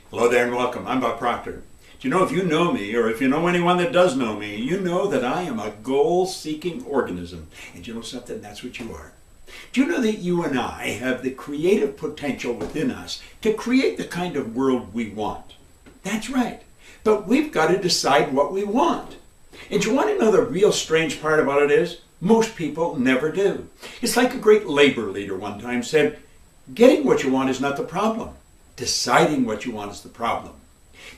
Hello there and welcome. I'm Bob Proctor. Do you know, if you know me, or if you know anyone that does know me, you know that I am a goal-seeking organism. And you know something? That's what you are. Do you know that you and I have the creative potential within us to create the kind of world we want? That's right. But we've got to decide what we want. And do you want to know the real strange part about it is? Most people never do. It's like a great labor leader one time said, getting what you want is not the problem. Deciding what you want is the problem.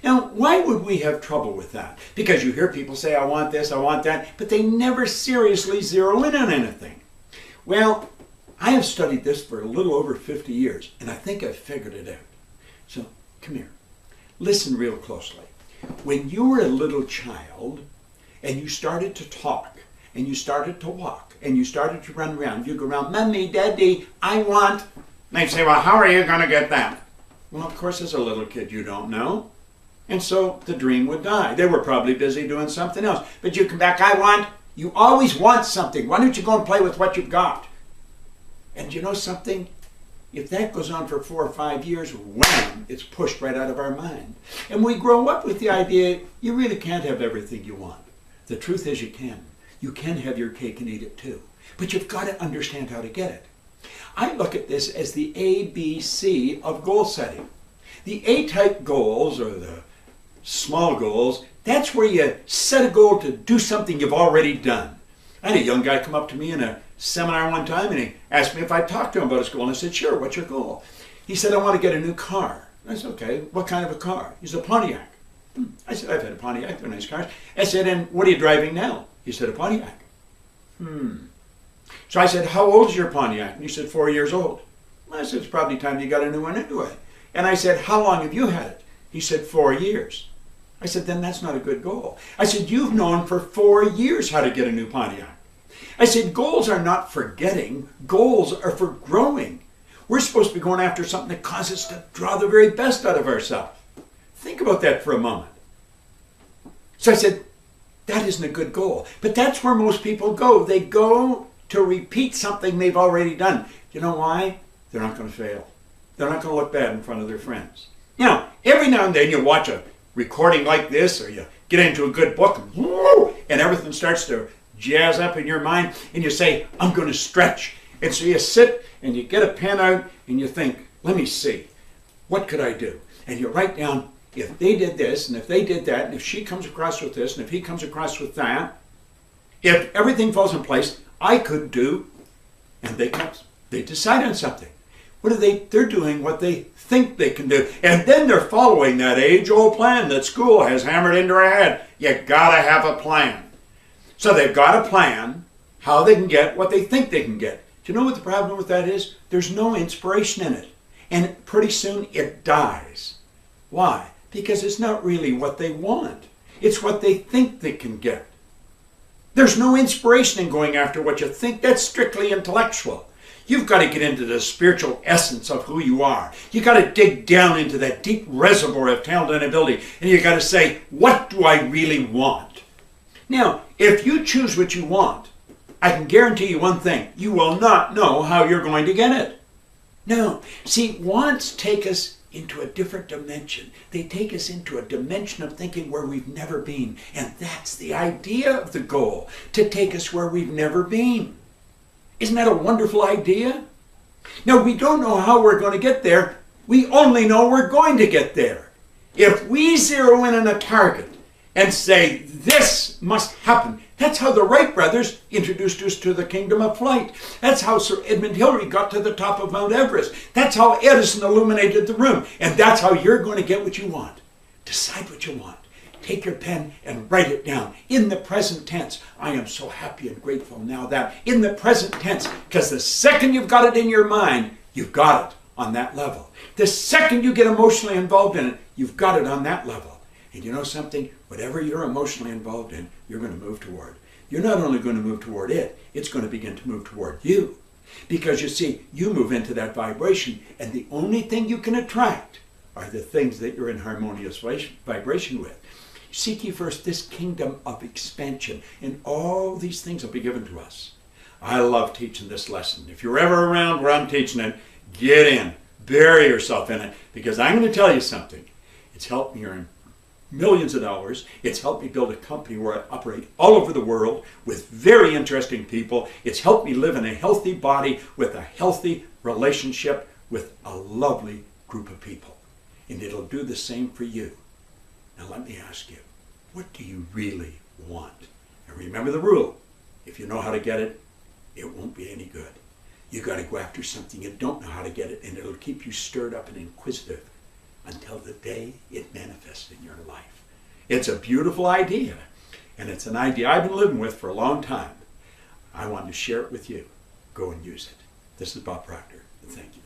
Now, why would we have trouble with that? Because you hear people say, I want this, I want that, but they never seriously zero in on anything. Well, I have studied this for a little over 50 years, and I think I've figured it out. So, come here. Listen real closely. When you were a little child, and you started to talk, and you started to walk, and you started to run around, you go around, Mommy, Daddy, I want. And they say, well, how are you going to get that? Well, of course, as a little kid, you don't know. And so the dream would die. They were probably busy doing something else. But you come back, I want. You always want something. Why don't you go and play with what you've got? And you know something? If that goes on for 4 or 5 years, wham, it's pushed right out of our mind. And we grow up with the idea you really can't have everything you want. The truth is you can. You can have your cake and eat it too. But you've got to understand how to get it. I look at this as the ABC of goal setting. The A-type goals, or the small goals, that's where you set a goal to do something you've already done. I had a young guy come up to me in a seminar one time and he asked me if I'd talk to him about his goal. And I said, sure, what's your goal? He said, I want to get a new car. I said, okay, what kind of a car? He said, a Pontiac. I said, I've had a Pontiac, they're nice cars. I said, and what are you driving now? He said, a Pontiac. So I said, how old is your Pontiac? And he said, 4 years old. I said, it's probably time you got a new one anyway. And I said, how long have you had it? He said, 4 years. I said, then that's not a good goal. I said, you've known for 4 years how to get a new Pontiac. I said, goals are not for getting, goals are for growing. We're supposed to be going after something that causes us to draw the very best out of ourselves. Think about that for a moment. So I said, that isn't a good goal. But that's where most people go. They go to repeat something they've already done. You know why? They're not going to fail. They're not going to look bad in front of their friends. Now, every now and then you watch a recording like this, or you get into a good book, and everything starts to jazz up in your mind, and you say, I'm going to stretch. And so you sit and you get a pen out and you think, let me see, what could I do? And you write down, if they did this, and if they did that, and if she comes across with this, and if he comes across with that, if everything falls in place, I could do, and they decide on something. What are they? They're doing what they think they can do. And then they're following that age-old plan that school has hammered into our head. You gotta have a plan. So they've got a plan how they can get what they think they can get. Do you know what the problem with that is? There's no inspiration in it. And pretty soon it dies. Why? Because it's not really what they want. It's what they think they can get. There's no inspiration in going after what you think. That's strictly intellectual. You've got to get into the spiritual essence of who you are. You've got to dig down into that deep reservoir of talent and ability. And you've got to say, what do I really want? Now, if you choose what you want, I can guarantee you one thing. You will not know how you're going to get it. No. See, wants take us into a different dimension. They take us into a dimension of thinking where we've never been. And that's the idea of the goal, to take us where we've never been. Isn't that a wonderful idea? Now, we don't know how we're going to get there. We only know we're going to get there. If we zero in on a target and say, this must happen. That's how the Wright brothers introduced us to the kingdom of flight. That's how Sir Edmund Hillary got to the top of Mount Everest. That's how Edison illuminated the room. And that's how you're going to get what you want. Decide what you want. Take your pen and write it down in the present tense. I am so happy and grateful now that in the present tense, because the second you've got it in your mind, you've got it on that level. The second you get emotionally involved in it, you've got it on that level. And you know something? Whatever you're emotionally involved in, you're going to move toward. You're not only going to move toward it, it's going to begin to move toward you. Because you see, you move into that vibration, and the only thing you can attract are the things that you're in harmonious vibration with. Seek ye first this kingdom of expansion, and all these things will be given to us. I love teaching this lesson. If you're ever around where I'm teaching it, get in. Bury yourself in it, because I'm going to tell you something. It's helped me earn millions of dollars. It's helped me build a company where I operate all over the world with very interesting people. It's helped me live in a healthy body with a healthy relationship with a lovely group of people. And it'll do the same for you. Now let me ask you, what do you really want? And remember the rule. If you know how to get it, it won't be any good. You got to go after something you don't know how to get it, and it'll keep you stirred up and inquisitive until the day it manifests in your life. It's a beautiful idea, and it's an idea I've been living with for a long time. I wanted to share it with you. Go and use it. This is Bob Proctor, and thank you.